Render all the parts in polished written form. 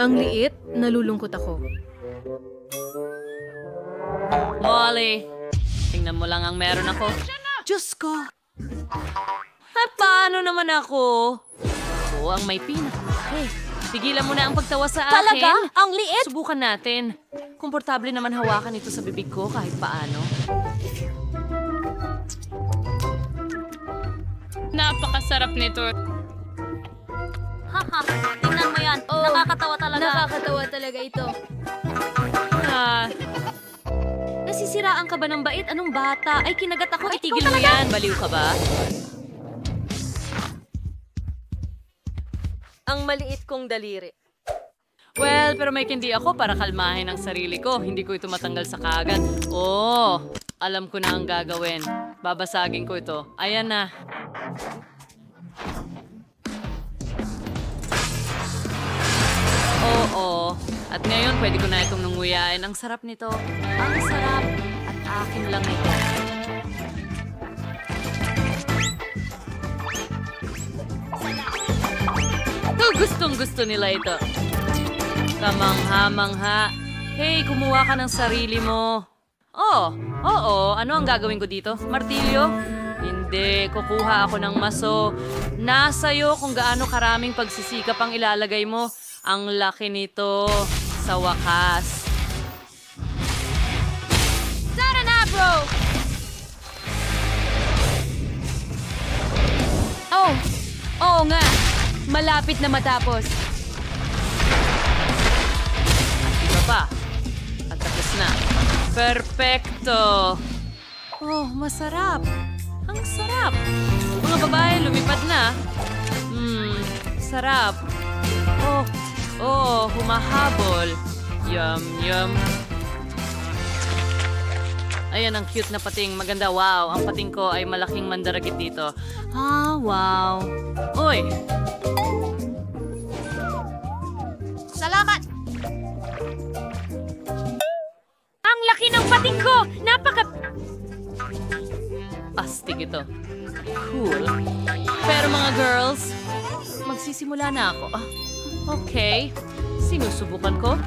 Ang liit, nalulungkot ako. Molly, tingnan mo lang ang meron ako. Diyos ko! Paano naman ako? Ako ang may pinaka. Tigilan mo na ang pagtawa sa akin. Talaga? Ang liit? Subukan natin. Komportable naman hawakan ito sa bibig ko kahit paano. Napakasarap nito. Haha, tingnan mo yan. Nakakatawa talaga. Nakakatawa talaga ito. Nasisiraan ka ba ng bait? Anong bata? Ay, kinagat ako. Itigil mo yan. Baliw ka ba? Ang maliit kong daliri. Well, pero may kindi ako para kalmahin ang sarili ko. Hindi ko ito matanggal sa kagat. Alam ko na ang gagawin. Babasagin ko ito. Ayan na. Oo. At ngayon, pwede ko na itong nunguyain. Ang sarap nito. Ang sarap. At akin lang ito. Gustong-gusto nila ito. Kamangha-mangha. Hey, kumuha ka ng sarili mo. Oo. Ano ang gagawin ko dito? Martilyo? Hindi. Kukuha ako ng maso. Nasa'yo kung gaano karaming pagsisikap ang ilalagay mo. Ang laki nito. Sa wakas. Tara na, bro! Oo nga. Malapit na matapos. Iba pa. At tapos na. Perfecto. Masarap. Ang sarap. Mga babae, lumipad na. Sarap. Humahabol. Yum. Ayan, ang cute na pating. Maganda, wow. Ang pating ko ay malaking mandaragit dito. Wow. Uy! Salamat! Ang laki ng pating ko! Astig ito. Cool. Pero mga girls, magsisimula na ako. Okay. Sinusubukan ko.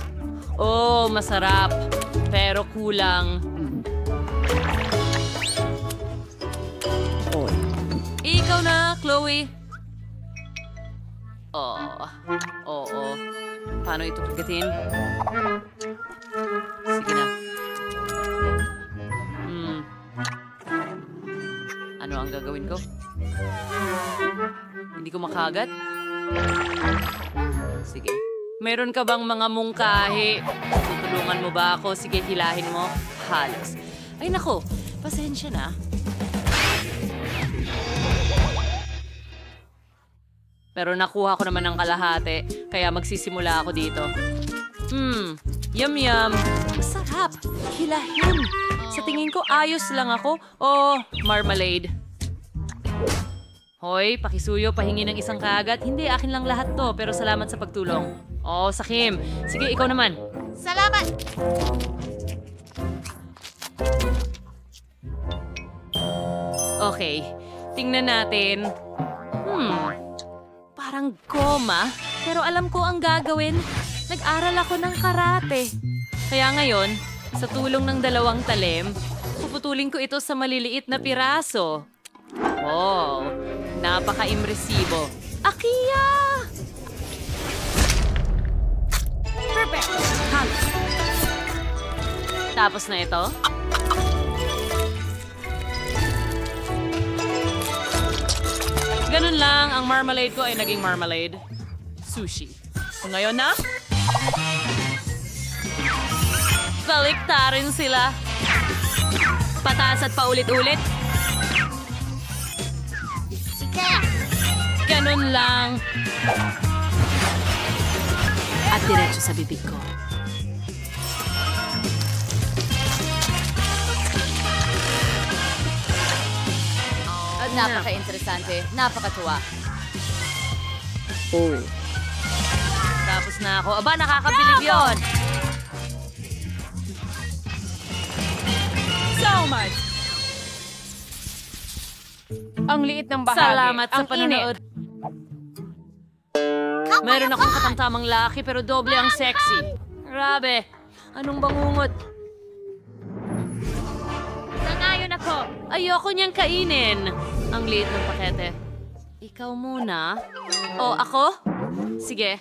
Masarap. Pero kulang. Ikaw na, Chloe. Oo. Paano ito kagatin? Sige na. Ano ang gagawin ko? Hindi ko makagat? Sige. Meron ka bang mga mungkahi? Tutulungan mo ba ako? Sige, hilahin mo. Halos. Ay nako, pasensya na. Pero nakuha ko naman ng kalahati, kaya magsisimula ako dito. Yum. Masarap. Hilahin. Sa tingin ko, ayos lang ako. Marmalade. Hoy, pakisuyo, pahingi ng isang kagat. Hindi, akin lang lahat to, pero salamat sa pagtulong. Sakim. Sige, ikaw naman. Salamat! Okay, tingnan natin. Parang goma, pero alam ko ang gagawin. Nag-aral ako ng karate. Kaya ngayon, sa tulong ng 2 talim, puputulin ko ito sa maliliit na piraso. Napaka-impresibo. Akiya! Perfect! Tapos na ito. Ganun lang, ang marmalade ko ay naging marmalade. Sushi. Ngayon na? Baliktarin sila. Pataas at paulit-ulit. Sige! Ganun lang. At diretso sa bibig ko. Napaka-interesante. Napakatuwa. Tapos na ako. Aba, nakakabilib yun. So much! Ang liit ng bahagi. Salamat sa Ang panonood. Come Meron akong katamtamang laki pero doble ang sexy. Grabe. Anong bangungot? Nangayon ako. Ayoko niyang kainin. Ang liit ng pakete. Ikaw muna. O, ako? Sige.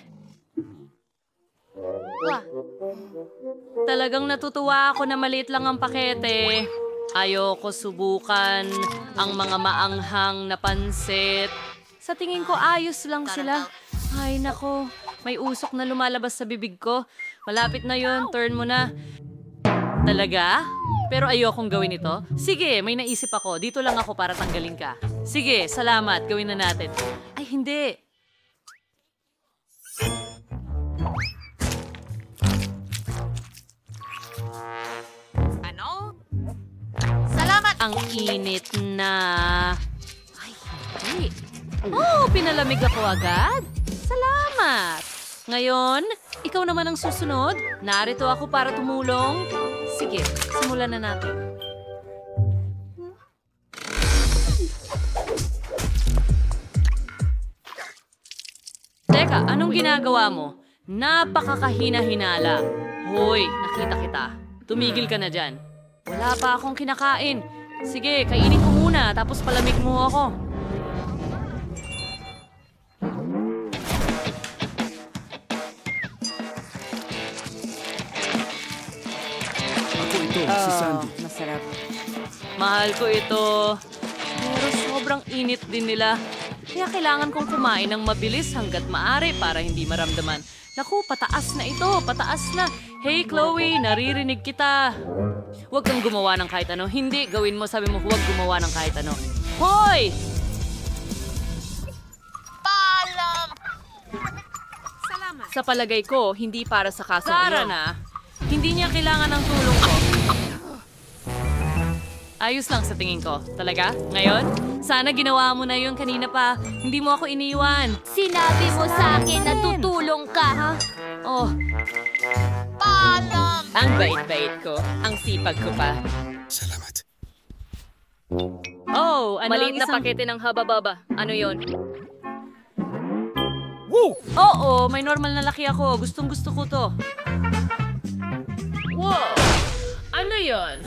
Talagang natutuwa ako na maliit lang ang pakete. Ayoko subukan ang mga maanghang na pansit. Sa tingin ko ayos lang sila. Ay nako, may usok na lumalabas sa bibig ko. Malapit na yon, turn mo na. Talaga? Pero ayokong gawin ito. Sige, may naisip ako. Dito lang ako para tanggalin ka. Sige, salamat. Gawin na natin. Ay, hindi. Salamat! Ang init na. Ay, hindi. Oh, pinalamig ako agad. Salamat. Ngayon, ikaw naman ang susunod. Narito ako para tumulong. Sige, simulan na natin. Teka, anong ginagawa mo? Napakakahina-hinala. Hoy, nakita kita. Tumigil ka na dyan. Wala pa akong kinakain. Sige, kainin ko muna, tapos palamig mo ako. Ako ito, si Sandy. Masarap. Mahal ko ito. Pero sobrang init din nila. Kaya kailangan kong kumain ng mabilis hanggat maaari para hindi maramdaman. Naku, pataas na ito, pataas na. Hey Chloe, naririnig kita. Huwag kang gumawa ng kahit ano. Hindi, gawin mo, sabi mo, huwag gumawa ng kahit ano. Hoy! Paalam! Sa palagay ko, hindi para sa kaso Sara na. Hindi niya kailangan ng tulong ko. Ayos lang sa tingin ko. Talaga? Ngayon? Sana ginawa mo na yun kanina pa. Hindi mo ako iniwan. Sinabi mo sa akin na tutulong ka, ha? Oh, Paalam! ang bait-bait ko. Ang sipag ko pa. Salamat. Oh, ano Maliit ang na isang... pakete ng haba-baba. Ano yon? Oo, may normal na laki ako. Gustong-gusto ko to. Wow! Ano yon?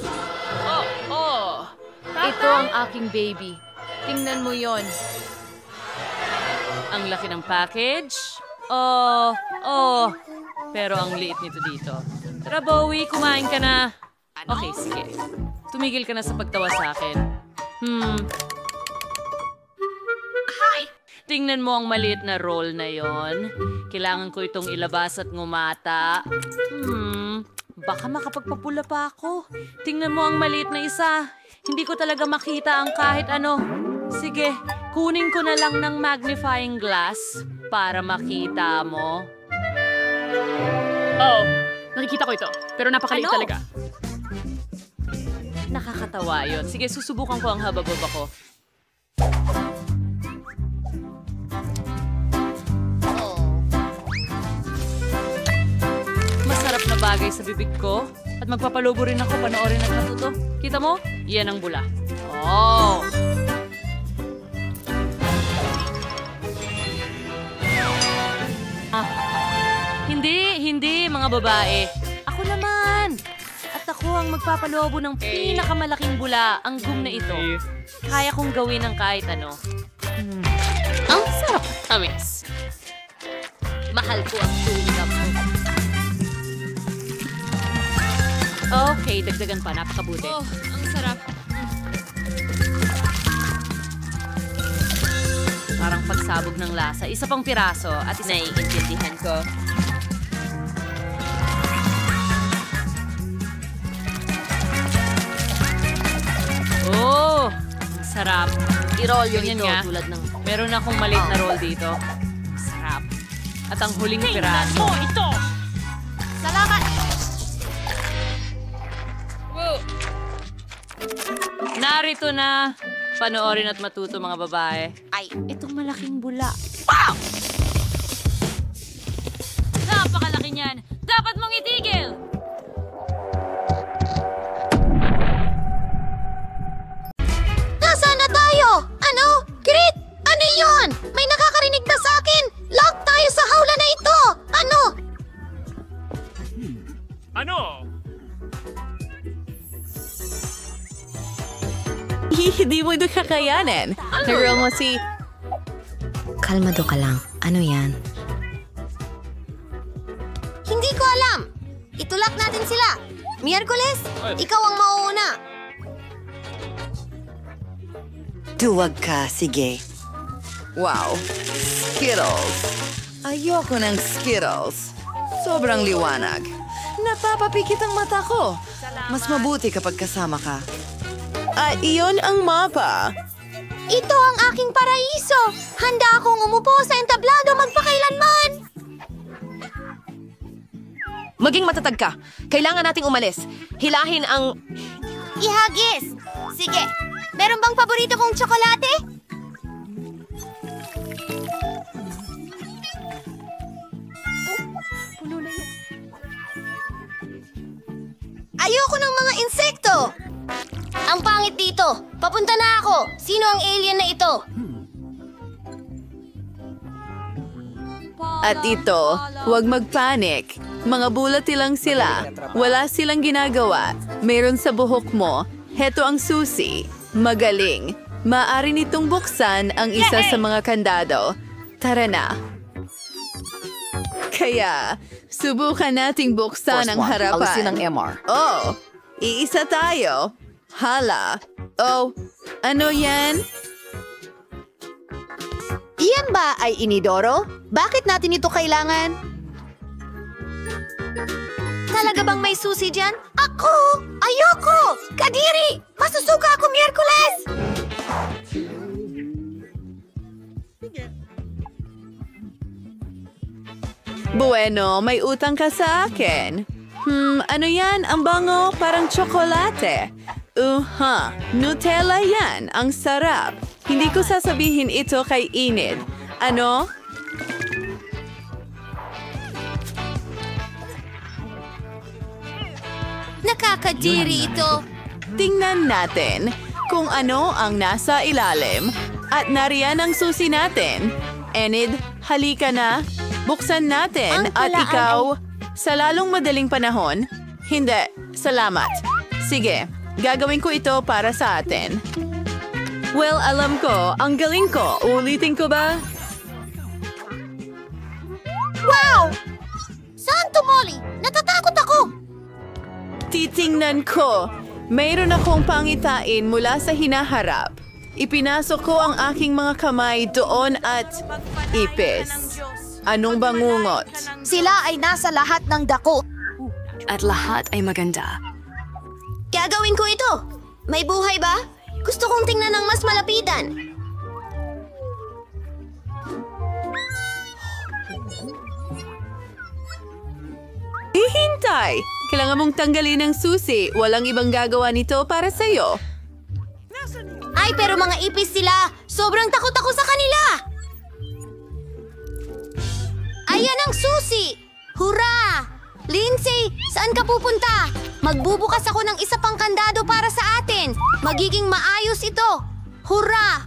Oh. Ito ang aking baby. Tingnan mo yon. Ang laki ng package. Oh. Pero ang liit nito dito. Tara, Bowie, kumain ka na. Okay, sige. Tumigil ka na sa pagtawa sa akin. Tingnan mo ang maliit na roll na yon. Kailangan ko itong ilabas at ngumata. Baka makapagpapula pa ako. Tingnan mo ang maliit na isa. Hindi ko talaga makita ang kahit ano. Sige, kunin ko na lang ng magnifying glass para makita mo. Oh, nakikita ko ito. Pero napakaliit talaga. Nakakatawa yon. Sige, susubukan ko ang haba-baba ko. Masarap na bagay sa bibig ko. At magpapalobo rin ako panoorin at matuto. Kita mo? Yan ang bula. Oh! Hindi, mga babae. Ako naman! At ako ang magpapalobo ng pinakamalaking bula, ang gum na ito. Kaya kong gawin ang kahit ano. Ang sarap! Tamis! Mahal ko ang tulap mo. Okay, dagdagan pa. Napakabuti. Oh, ang sarap. Parang pagsabog ng lasa. Isa pang piraso at isa... Naiintindihan ko. Oh! Ang sarap. I-roll yun Ganyan ito nga. tulad ng... Meron akong maliit na roll dito. Ang sarap. At ang huling piraso. ito! Salamat! Narito na. Panoorin at matuto mga babae. Ay, Itong malaking bula. Napakalaki niyan! Dapat mong itigil! nasaan na tayo? Ano? Grit! Ano yun? May nakakarinig na sa akin! Lock tayo sa hawla Hindi mo ito kakayanin. Naroon mo si... Kalmado ka lang. Ano yan? Hindi ko alam. Itulak natin sila. Miyerkules, ikaw ang mauuna. Tuwag ka, sige. Wow, Skittles. Ayoko ng Skittles. Sobrang liwanag. Napapapikit ang mata ko. Mas mabuti kapag kasama ka. At iyon ang mapa. Ito ang aking paraiso. Handa akong umupo sa entablado magpakailanman. Maging matatag ka. Kailangan nating umalis. Hilahin ang... Ihagis. Sige, meron bang paborito kong tsokolate? Ayoko ng mga insekto. Ang pangit dito. Papunta na ako. Sino ang alien na ito? At ito, huwag magpanik. Mga bulati lang sila. Wala silang ginagawa. Meron sa buhok mo. Heto ang susi. Magaling. Maaari nitong buksan ang isa sa mga kandado. Tara na. Kaya, subukan nating buksan ang harapan. Alisin ang MR. Oh, iisa tayo. Hala. Oh, ano yan? Iyan ba ay inidoro? Bakit natin ito kailangan? Talaga bang may susi dyan? Ako! Ayoko! Kadiri! Masusuka ako Miyerkules! Bueno, may utang ka sa akin. Ano yan? Ang bango, parang tsokolate. Nutella yan. Ang sarap. Hindi ko sasabihin ito kay Enid. Ano? Nakakadiri ito. Tingnan natin kung ano ang nasa ilalim. At nariyan ang susi natin. Enid, halika na. Buksan natin Ang at talaan ikaw, sa lalong madaling panahon, hindi, salamat. Sige, gagawin ko ito para sa atin. Well, alam ko, ang galing ko. Ulitin ko ba? Wow! Santo Molly! Natatakot ako! Titingnan ko. Mayroon akong pangitain mula sa hinaharap. Ipinasok ko ang aking mga kamay doon at ipis. Anong bangungot? Sila ay nasa lahat ng dako. At lahat ay maganda. Gagawin ko ito. May buhay ba? Gusto kong tingnan ng mas malapitan. Hihintay! Kailangan mong tanggalin ang susi. Walang ibang gagawa nito para sa'yo. Ay, pero mga ipis sila. Sobrang takot ako sa kanila. Ayan ang susi! Hurra! Lindsay, saan ka pupunta? Magbubukas ako ng isa pang kandado para sa atin. Magiging maayos ito. Hurra!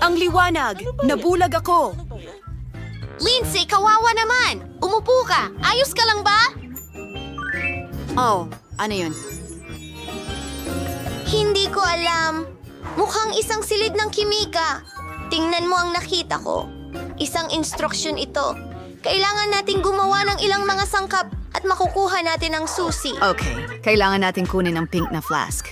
Ang liwanag! Nabulag ako! Lindsay, kawawa naman. Umupo ka. Ayos ka lang ba? Oh, ano yun? Hindi ko alam. Mukhang isang silid ng kimika. Tingnan mo ang nakita ko. Isang instruksyon ito. Kailangan nating gumawa ng ilang mga sangkap at makukuha natin ang susi. Okay, kailangan natin kunin ang pink na flask.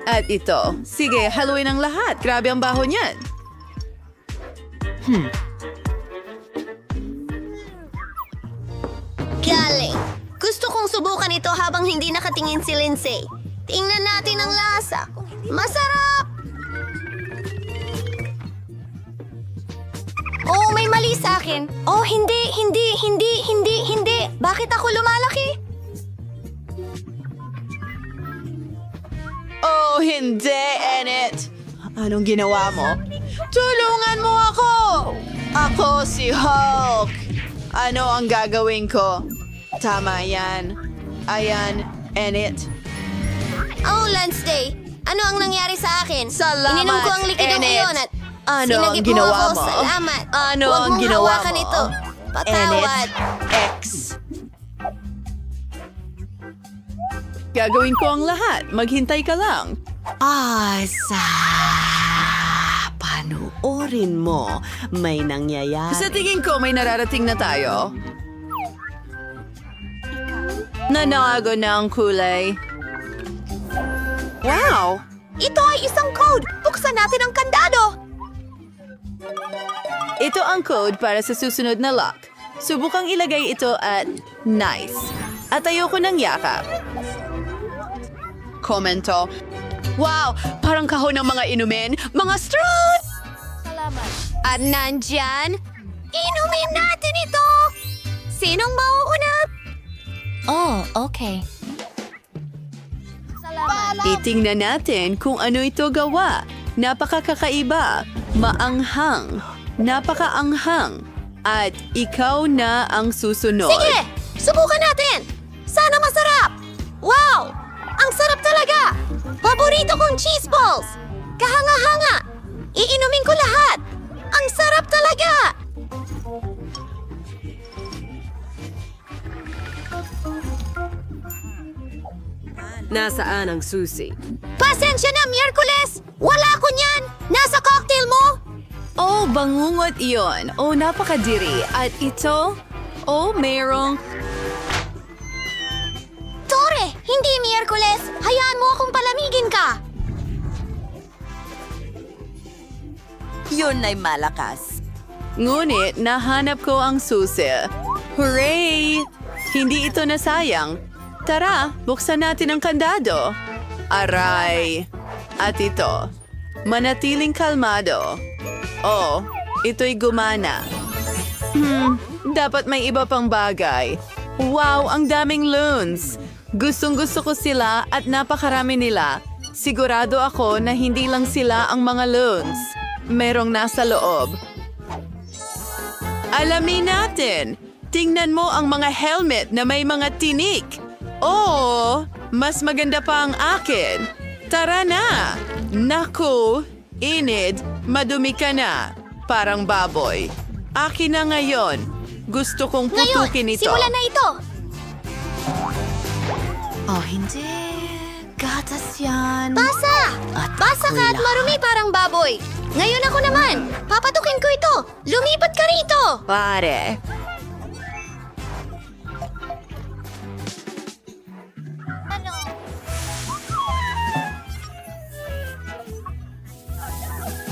At ito. Sige, haluin ang lahat. Grabe ang baho niyan. Galing. Gusto kong subukan ito habang hindi nakatingin si Lindsay. Tingnan natin ang lasa. Masarap! Oh, may mali sa akin. Oh, hindi. Bakit ako lumalaki? Oh, hindi, Enid. Anong ginawa mo? Tulungan mo ako! Ako si Hulk. Ano ang gagawin ko? Tama yan. Ayan, Enid. Oh, Lance Day. Ano ang nangyari sa akin? Salamat, Ininom ko ang likidong Enid. iyon at... Ano ang Sinagip ginawa ako, mo? salamat. Ano Huwag ang mong ginawa hawakan mo? ito. Patawad. X. Gagawin ko ang lahat. Maghintay ka lang. Panoorin mo. May nangyayari. Sa tingin ko, may nararating na tayo. Nanago na ang kulay. Wow! Ito ay isang code! Buksan natin ang kandado! Ito ang code para sa susunod na lock. Subukang ilagay ito at nice. At ayoko ng yakap. Komento. Wow! Parang kahon ng mga inumin. Mga straws! At nandyan, inumin natin ito! Sinong mauuna? Oh, okay. Titingnan natin kung ano ito gawa. Napakakakaiba. Maanghang. Napakaanghang. At ikaw na ang susunod. Sige! Subukan natin! Sana masarap! Wow! Ang sarap talaga! Paborito kong cheese balls! Kahanga-hanga! Iinumin ko lahat! Ang sarap talaga! Nasaan ang susi? Pasensya na, Miyerkules! Wala ko niyan! Nasa cocktail mo! Oh, bangungot iyon. Oh, napakadiri. At ito? Oh, mayroong... Tore! Hindi, Miyerkules! Hayaan mo akong palamigin ka! Yun ay malakas. Ngunit nahanap ko ang susi. Hooray! Hindi ito nasayang. Tara, buksan natin ang kandado. Aray! At ito, manatiling kalmado. Oh, ito'y gumana. Dapat may iba pang bagay. Wow, ang daming loons! Gustong-gusto ko sila at napakarami nila. Sigurado ako na hindi lang sila ang mga loons. Merong nasa loob. Alamin natin! Tingnan mo ang mga helmet na may mga tinik. Oh, mas maganda pa ang akin. Tara na! Naku, inid, madumi ka na. Parang baboy. Akin na ngayon. Gusto kong putukin ito. Simulan na ito! Oh, hindi. Gatas yan. Basa! Basa ka at marumi parang baboy. Ngayon ako naman. Papatukin ko ito. Lumipat ka rito. Pare.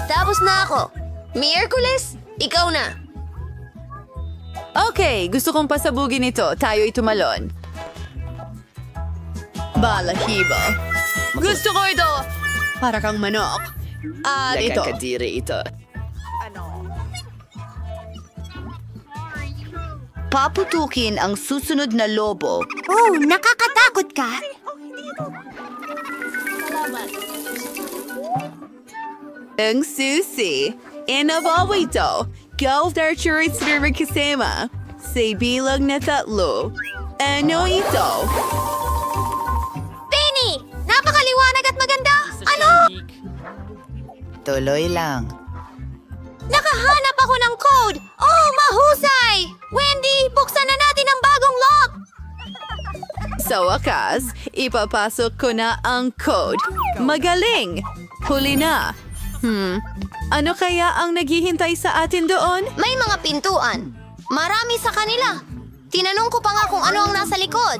Tapos na ako. Miyerkules, ikaw na. Okay, gusto kong pasabugin ito. Tayo'y tumalon. Balahibo. Gusto ko ito! Para kang manok. At ito. Nakakadiri ito. Paputukin ang susunod na lobo. Oh, nakakatakot ka. Ang susi. Inabawa ito. Golf Archery Server kasama. Sa bilang na 3. Ano ito? Penny! Napakaliwanag at maganda! Ano? Tuloy lang. Nakahanap ako ng code! Oh, mahusay! Wendy, buksan na natin ang bagong lock! Sa wakas, ipapasok ko na ang code. Magaling! Huli na. Ano kaya ang naghihintay sa atin doon? May mga pintuan. Marami sa kanila. Tinanong ko pa nga kung ano ang nasa likod.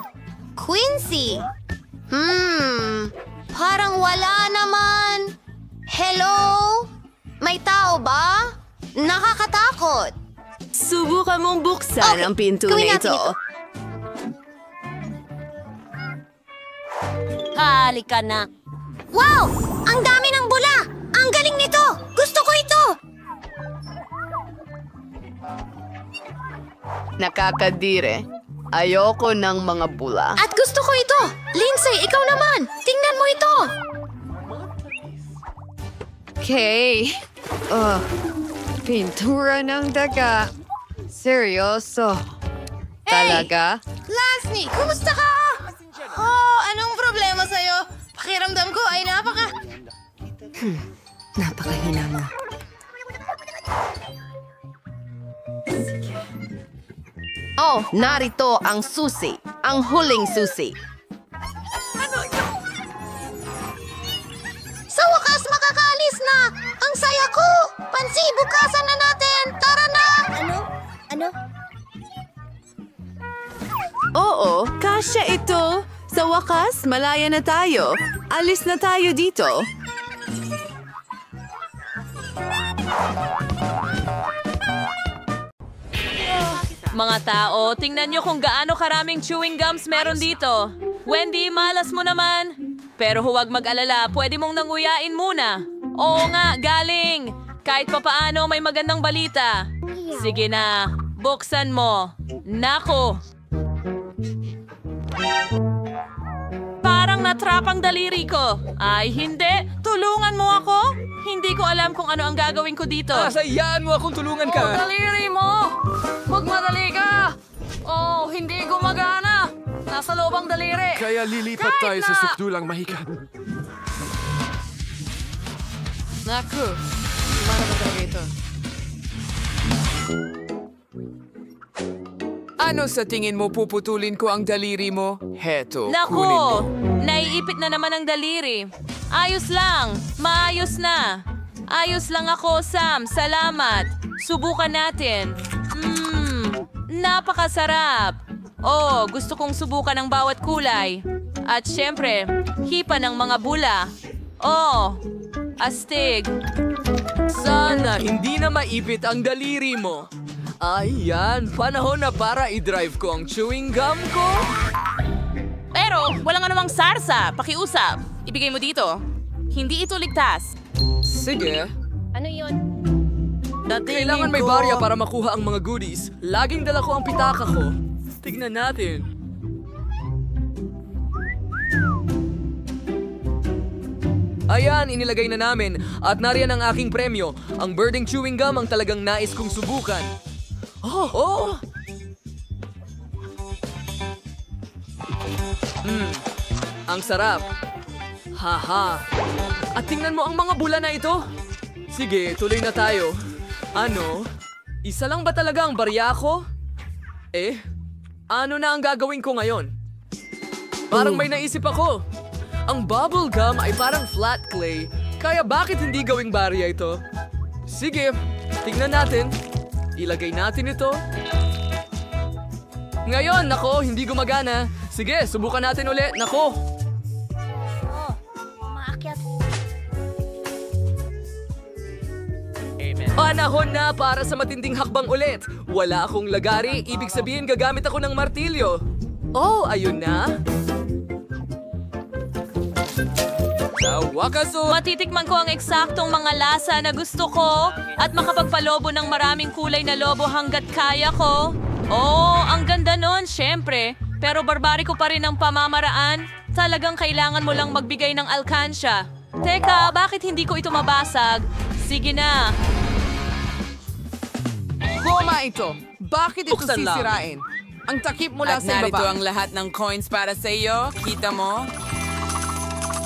Quincy. Parang wala naman. Hello? May tao ba? Nakakatakot. Subukan mong buksan Okay, ang pinto gawin na natin ito. ito. Halika na. Wow! Ang dami ng bula! Ang galing nito! Gusto ko ito! Nakakadire. Ayoko ng mga bula. At gusto ko ito! Lindsay, ikaw naman! Tingnan mo ito! Okay. Pintura ng daga. Seryoso. Talaga? Lasny, kumusta ka? Oh, anong problema sa'yo? Pakiramdam ko ay napakahina mo. Oh, narito ang susi. Ang huling susi. Sa wakas, makakaalis na! Ang saya ko! Pansi, bukasan na natin! Tara na! Ano? Oo, kasya ito. Sa wakas, malaya na tayo. Alis na tayo dito. Mga tao, tingnan nyo kung gaano karaming chewing gums meron dito. Wendy, malas mo naman. Pero huwag mag-alala, pwede mong nanguyain muna. Oo nga, galing. Kahit papaano may magandang balita. Sige na, buksan mo. Nako. Parang natrap ang daliri ko. Ay, hindi. Tulungan mo ako. Hindi ko alam kung ano ang gagawin ko dito. Sayaan mo akong tulungan ka. Daliri mo! Magmadali ka! Oh, hindi gumagana! Nasa loob ang daliri! Kaya lilipat tayo sa sukdulang mahika. Naku, mana ba talaga ito? Ano sa tingin mo puputulin ko ang daliri mo? Heto, kunin mo. Nako! Naiipit na naman ang daliri. Ayos lang. Maayos na. Ayos lang ako, Sam. Salamat. Subukan natin. Napakasarap. Oh, gusto kong subukan ang bawat kulay. At syempre, hipa ng mga bula. Oh, astig. Sana hindi na maipit ang daliri mo. Ayan, panahon na para i-drive ko ang chewing gum ko. Pero, wala nga namang sarsa. Pakiusap. Ibigay mo dito. Hindi ito ligtas. Sige. Ano yun? Kailangan may barya para makuha ang mga goodies. Laging dala ko ang pitaka ko. Tignan natin. Ayan, inilagay na namin. At nariyan ang aking premyo. Ang birding chewing gum ang talagang nais kong subukan. Oh! Ang sarap. Haha. At tingnan mo ang mga bula na ito. Sige, tuloy na tayo. Ano? Isa lang ba talaga ang barya ko? Ano na ang gagawin ko ngayon? Parang may naisip ako. Ang bubble gum ay parang flat clay, kaya bakit hindi gawing barya ito? Sige, tingnan natin. Ilagay natin ito. Ngayon, nako, hindi gumagana. Sige, subukan natin ulit. Nako. Panahon na para sa matinding hakbang ulit. Wala akong lagari, ibig sabihin gagamit ako ng martilyo. Oh, ayun na. Sa wakas, Matitikman ko ang eksaktong mga lasa na gusto ko at makapagpalobo ng maraming kulay na lobo hanggat kaya ko. Oh, ang ganda nun, syempre. Pero barbariko pa rin ang pamamaraan. Talagang kailangan mo lang magbigay ng alkansya. Teka, bakit hindi ko ito mabasag? Sige na. Goma ito. Bakit ito Buksan lang. sisirain? Ang takip mula sa narito ibaba. ang lahat ng coins para sa iyo. Kita mo?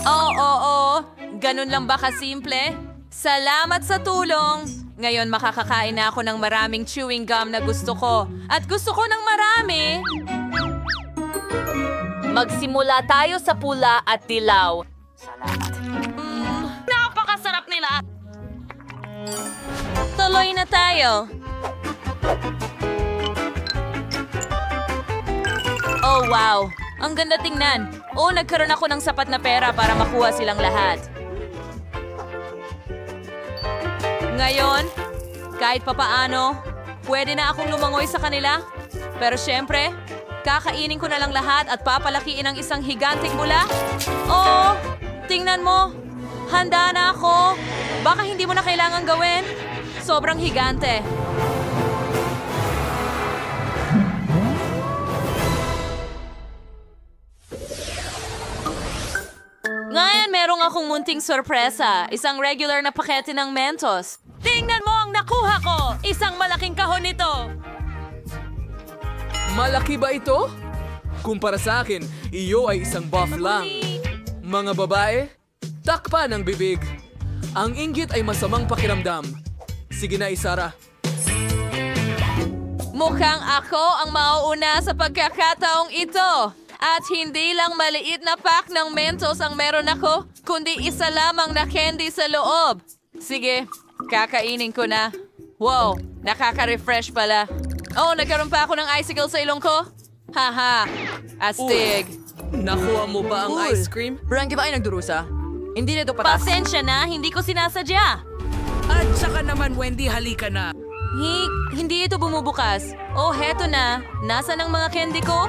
Oo. Ganun lang ba kasimple? Salamat sa tulong. Ngayon makakakain na ako ng maraming chewing gum na gusto ko. At gusto ko ng marami. Magsimula tayo sa pula at dilaw. Salamat. Napakasarap nila. Tuloy na tayo. Oh, wow. Ang ganda tingnan. Oh, nagkaroon ako ng sapat na pera para makuha silang lahat. Ngayon, kahit papaano, pwede na akong lumangoy sa kanila. Pero syempre, kakainin ko na lang lahat at papalakiin ang isang higanting bula. Oh, tingnan mo. Handa na ako. Baka hindi mo na kailangan gawin. Sobrang higante. Ngayon, merong akong munting sorpresa. Isang regular na pakete ng Mentos. Tingnan mo ang nakuha ko! Isang malaking kahon nito! Malaki ba ito? Kumpara sa akin, iyo ay isang buff lang. Mga babae, takpan ang bibig. Ang inggit ay masamang pakiramdam. Sige na, Isara. Mukhang ako ang mauuna sa pagkakataong ito. At hindi lang maliit na pack ng Mentos ang meron ako, kundi isa lamang na candy sa loob. Sige, kakainin ko na. Wow, nakaka-refresh pala. Oh, nagkaroon pa ako ng icicle sa ilong ko? Haha, astig. Nakuha mo ba ang ice cream? Frankie ba ay nagdurusa? Hindi na ito patas. Pasensya na, hindi ko sinasadya. At saka naman, Wendy, halika na. Hindi ito bumubukas. Oh, heto na. Nasaan ang mga candy ko?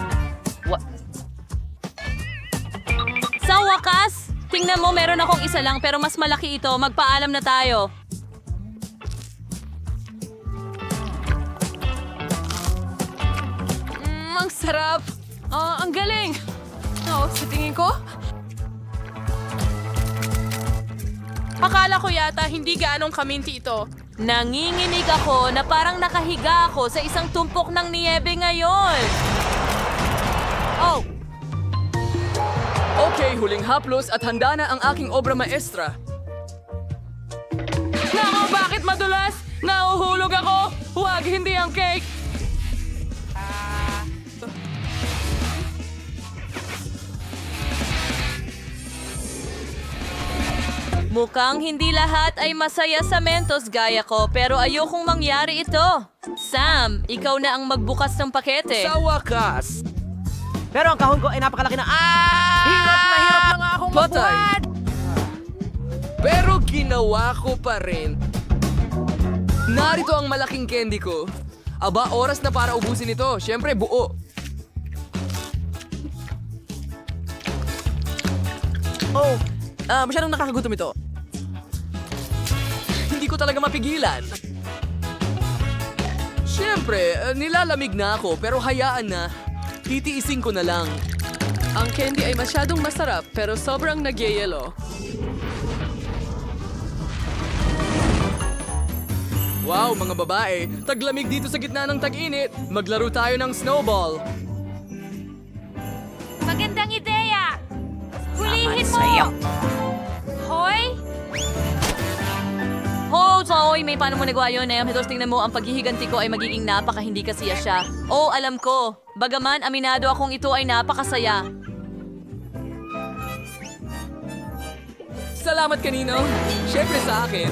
Sa wakas, tingnan mo, meron akong isa lang pero mas malaki ito. Magpaalam na tayo. Ang sarap. Ang galing. Sa tingin ko, akala ko yata hindi gaanong kaminti ito. Nanginginig ako na parang nakahiga ako sa isang tumpok ng niyebe ngayon. Oh! Okay, huling haplos at handa na ang aking obra maestra. Nako, bakit madulas? Nauhulog ako! Huwag, hindi ang cake! Mukhang hindi lahat ay masaya sa Mentos gaya ko, pero ayokong mangyari ito. Sam, ikaw na ang magbukas ng pakete. Sa wakas! Pero ang kahon ko ay napakalaki na... Hirap na nga akong Patay. magbuhat! Pero ginawa ko pa rin. Narito ang malaking candy ko. Aba, oras na para ubusin ito. Siyempre, buo. Oh, masyadong nakakagutom ito. Hindi ko talaga mapigilan. Siyempre, nilalamig na ako pero hayaan na. Titiisin ko na lang. Ang candy ay masyadong masarap pero sobrang nagyayelo. Wow, mga babae. Taglamig dito sa gitna ng tag-init. Maglaro tayo ng snowball. Magandang ideya! Hulihin mo! Hoy! Hoy, may paano mo nagawa yun, eh? Hitos, tingnan mo, ang paghihiganti ko ay magiging napaka hindi kasiya siya. Oh, alam ko. Bagaman, aminado akong ito ay napakasaya. Salamat kanino. Siyempre sa akin.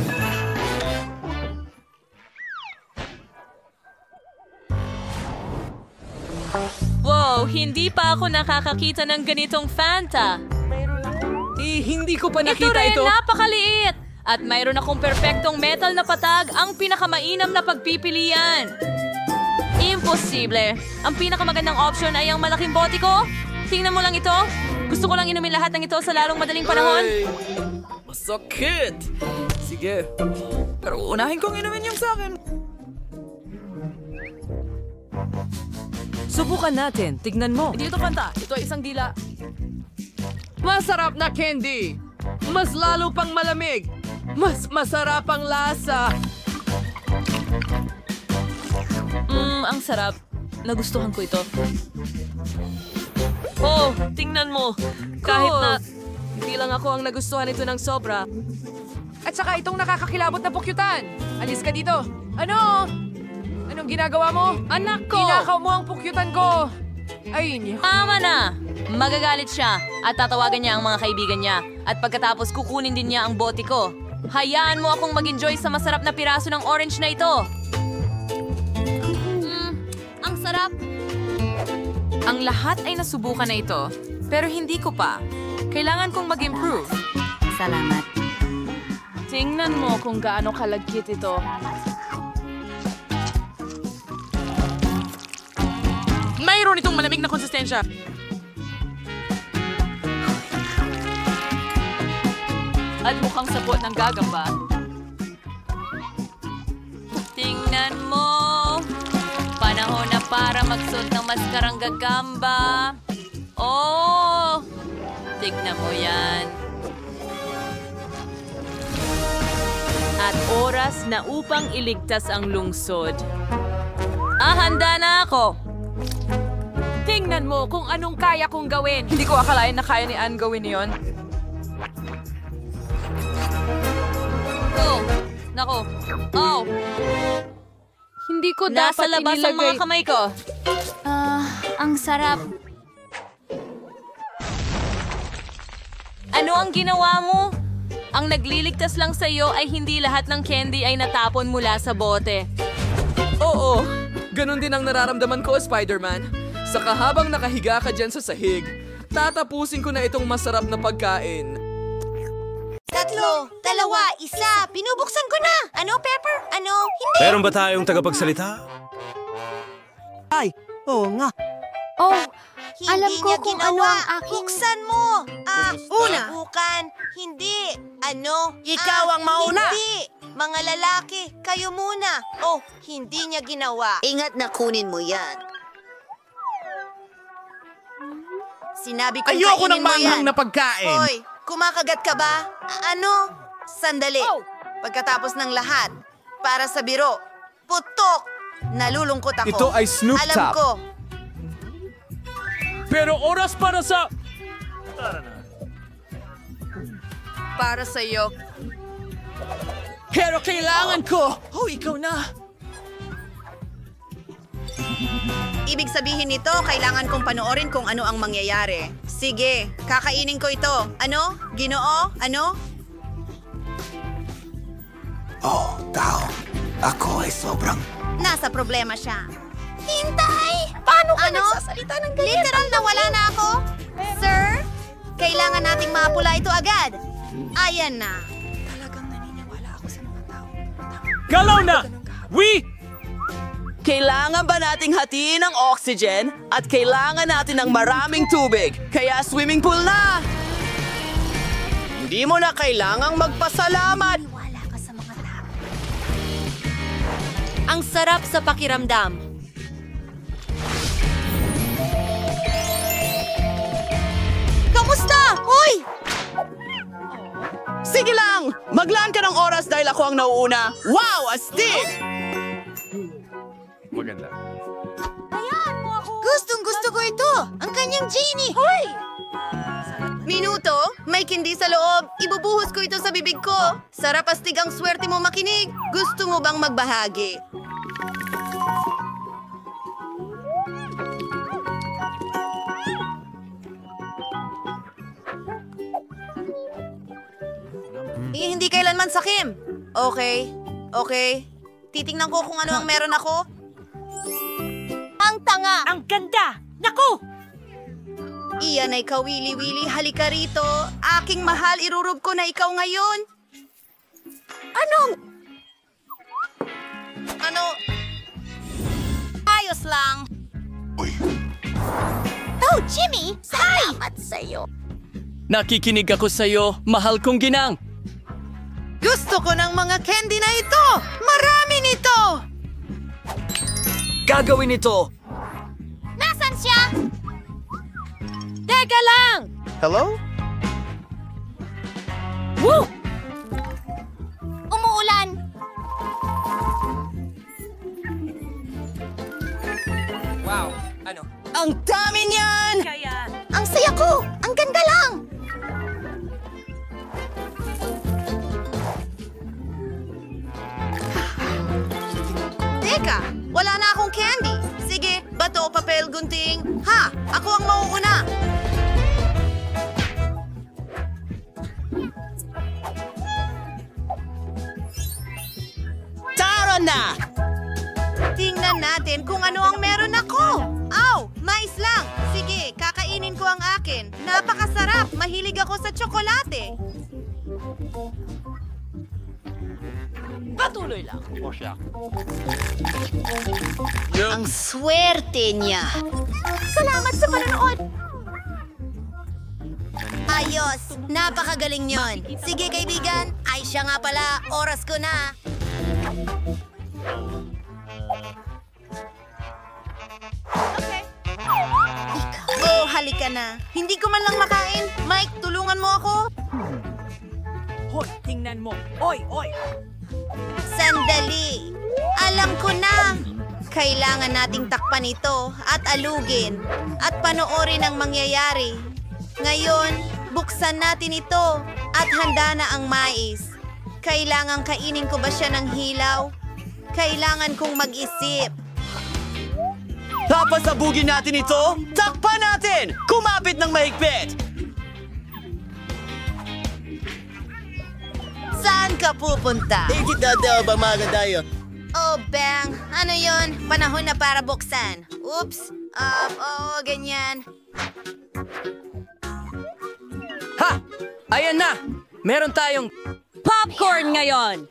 Wow, hindi pa ako nakakakita ng ganitong Fanta. Hindi ko pa Ito nakita rin, ito. napakaliit! At mayroon akong perpektong metal na patag, ang pinakamainam na pagpipilian. Imposible. Ang pinakamagandang option ay ang malaking bote ko. Tingnan mo lang ito. Gusto ko lang inumin lahat ng ito sa lalong madaling panahon. Ay, masakit. Sige. Pero unahin kong inumin yung sa akin. Subukan natin. Tignan mo. Hindi ito Fanta. Ito ay isang dila. Masarap na candy. Mas lalo pang malamig. Mas masarap ang lasa. Ang sarap. Nagustuhan ko ito. Oh, tingnan mo. Kahit na Hindi lang ako ang nagustuhan ito ng sobra. At saka itong nakakakilabot na pukyutan. Alis ka dito. Ano? Anong ginagawa mo? anak ko! Kinakaw mo ang pukyutan ko. Ay, Tama na! Magagalit siya at tatawagan niya ang mga kaibigan niya. At pagkatapos kukunin din niya ang bote ko. Hayaan mo akong mag-enjoy sa masarap na piraso ng orange na ito. Ang sarap. Ang lahat ay nasubukan na ito. Pero hindi ko pa. Kailangan kong mag-improve. Salamat. Tingnan mo kung gaano kalagkit ito. mayroon itong malamig na konsistensya. At mukhang sapot ng gagamba. Tingnan mo! Panahon na para magsuot ng maskarang gagamba. Oh! Tignan mo yan. At oras na upang iligtas ang lungsod. Handa na ako! Tingnan mo kung anong kaya kong gawin. Hindi ko akalain na kaya ni Anne gawin yon. Oh! Nako! Oh! Hindi ko Nasa dapat labas ang mga kamay ko. Ang sarap. Ano ang ginawa mo? Ang nagliligtas lang sa iyo ay hindi lahat ng candy ay natapon mula sa bote. Oo, ganun din ang nararamdaman ko, Spider-Man. Saka habang nakahiga ka dyan sa sahig, tatapusin ko na itong masarap na pagkain. 3, 2, 1, binubuksan ko na! Ano, Pepper? Ano? Hindi! Meron ba tayong tagapagsalita? Ay, oo nga. Oh, alam ko niya kung ginawa. ano ang aking... Buksan mo! Una. Bukan. Hindi. Ano? Ikaw ang mauna. Hindi. Mga lalaki, kayo muna. Oh, hindi niya ginawa. Ingat na kunin mo yan. Sinabi kong Ayoko kainin ng mo manghang yan. na pagkain. Hoy, kumakagat ka ba? Ano? Sandali. Pagkatapos ng lahat, para sa biro, putok! Nalulungkot ako. Ito ay Snoop Alam Top. ko. Pero oras para sa... Para sa'yo. Pero kailangan ko! Oh, ikaw na! Ibig sabihin nito, kailangan kong panoorin kung ano ang mangyayari. Sige, kakainin ko ito. Ano? Ginoo? Ano? Oh, tao. Ako ay sobrang... Nasa problema siya. Hintay! Paano ka nagsasalita ng ganyan? Literal na wala na ako? Sir, kailangan nating mapula ito agad. Ayan na. Talagang naniniwala ako sa mga tao. Galaw na! We! Kailangan ba nating hatiin ang oxygen at kailangan natin ng maraming tubig? Kaya swimming pool na! Hindi mo na kailangang magpasalamat! Wala ka sa mga tao. Ang sarap sa pakiramdam. Kamusta? Hoy! Sige lang! Maglaan ka ng oras dahil ako ang nauuna. Wow! Astig! Maganda. Gustong-gusto ko ito. Ang kanyang genie. Hoy! Minuto? May kindi sa loob. Ibubuhos ko ito sa bibig ko. Sarap astig ang swerte mo makinig. Gusto mo bang magbahagi? Hindi kailanman sakim. Okay. Titingnan ko kung ano ang meron ako. Ang tanga. Ang ganda! Naku! Iyan ay kawili-wili, halika rito. Aking mahal, irurub ko na ikaw ngayon. Ano? Ayos lang. Oh, Jimmy! Salamat sa'yo. Nakikinig ako sa'yo, mahal kong ginang. Gusto ko ng mga candy na ito! Marami nito! Gagawin ito! Nasaan siya? Teka lang! Hello? Woo! Umuulan. Wow, ano? Ang dami niyan! Ang saya ko! Ang ganda lang! Teka, wala na akong candy. Sige, bato, papel, gunting. Ha! Ako ang mauuna. Tara na! Tingnan natin kung ano ang meron ako. Aw! Mais lang. Sige, kakainin ko ang akin. Napakasarap. Mahilig ako sa tsokolate. Patuloy lang. Ang swerte niya. Salamat sa panonood. Ayos. Napakagaling yon. Sige, kaibigan. Ay, siya nga pala. Oras ko na. Oh, halika na. Hindi ko man lang makain. Mike, tulungan mo ako. Hoy, tingnan mo. Oy! Sandali. Alam ko na. Kailangan nating takpan ito at alugin at panoorin ang mangyayari. Ngayon, buksan natin ito at handa na ang mais. Kailangang kainin ko ba siya ng hilaw? Kailangan kong mag-isip. Papasabugin natin ito! Takpan natin! Kumapit ng mahigpit! Saan ka pupunta? Ikitadaw ba mga tayo? Oh, Bang! Ano yon? Panahon na para buksan. Oops! Ganyan. Ha! Ayan na! Meron tayong popcorn ngayon!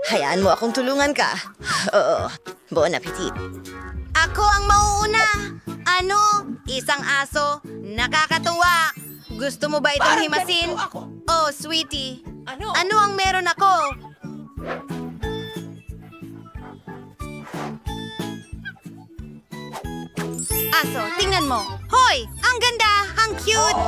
Hayaan mo akong tulungan ka. Oo. Bon appetit. Ako ang mauuna. Ano? Isang aso? Nakakatuwa. Gusto mo ba itong himasin? Oh, sweetie. Ano ang meron ako? Aso, tingnan mo. Hoy! Ang ganda! Ang cute!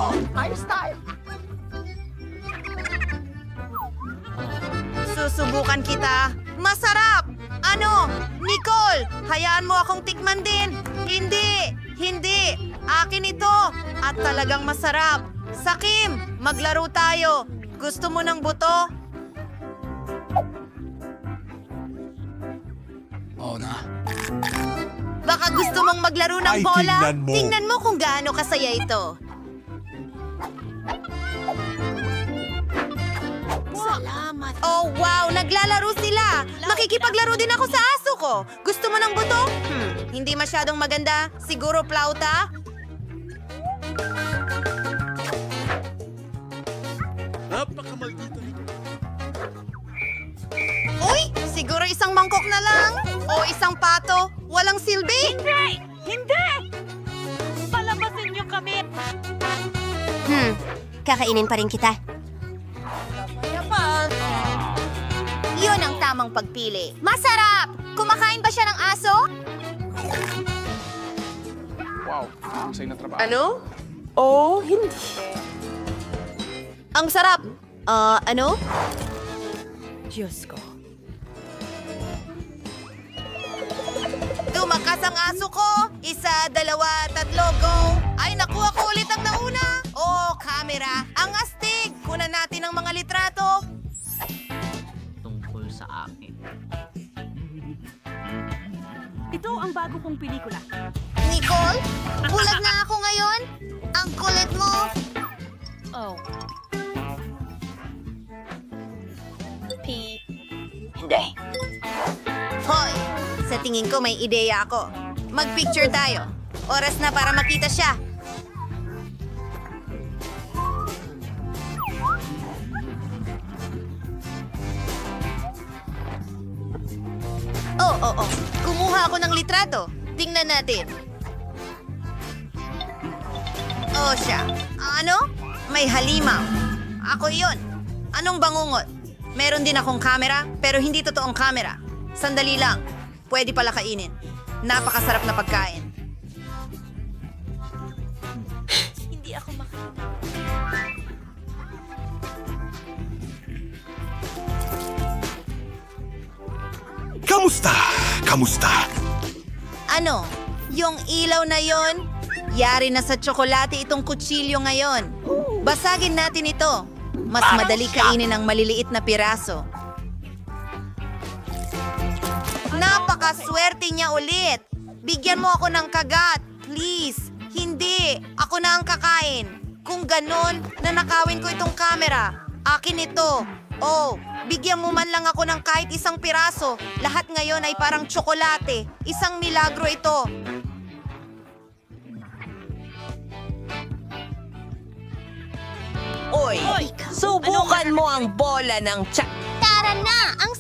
Susubukan kita. Masarap! Ano? Nicole, hayaan mo akong tikman din. Hindi! Hindi! Akin ito! At talagang masarap. Sakim, maglaro tayo. Gusto mo ng buto? Oo na. Baka gusto mong maglaro ng Ay, bola? tingnan mo. Tingnan mo kung gaano kasaya ito. Salamat. Oh, wow! Naglalaro sila! Makikipaglaro din ako sa aso ko. Gusto mo ng buto? Hindi masyadong maganda. Siguro plauta? Napakamaldito nito. Uy! Siguro isang mangkok na lang? O isang pato? Walang silbi? Hindi! Hindi! Palabasin niyo kami! Kakainin pa rin kita. Yun ang tamang pagpili. Masarap! Kumakain ba siya ng aso? Wow, masay na trabaho. Ano? Oh, hindi. Ang sarap! Ano? Diyos ko. Tumakas ang aso ko! 1, 2, 3, go! Ay, nakuha ko ulit ang nauna! Oh, camera! Ang astig! Kunan natin ang mga litrato! Tungkol sa akin. Ito ang bago kong pelikula. Nicole? Bulag na ako ngayon? Ang kulit mo! Oh. Hindi. Hoy! Sa tingin ko may ideya ako. Mag-picture tayo. Oras na para makita siya. Oh. Kumuha ako ng litrato. Tingnan natin. Oh, siya. Ano? May halimaw. Ako yun. Anong bangungot? Meron din akong camera, pero hindi totoong camera. Sandali lang. Pwede pala kainin. Napakasarap na pagkain. Hindi ako makain. Kamusta? Ano? Yung ilaw na yon? Yari na sa tsokolate itong kutsilyo ngayon. Basagin natin ito. Mas madali kainin ang maliliit na piraso. Napakaswerte niya ulit. Bigyan mo ako ng kagat. Please. Hindi. Ako na ang kakain. Kung ganon, nanakawin ko itong camera. Akin ito. Oh, bigyan mo man lang ako ng kahit isang piraso. Lahat ngayon ay parang tsokolate. Isang milagro ito. Oy, subukan mo ang bola ng tsak. Tara na! Ang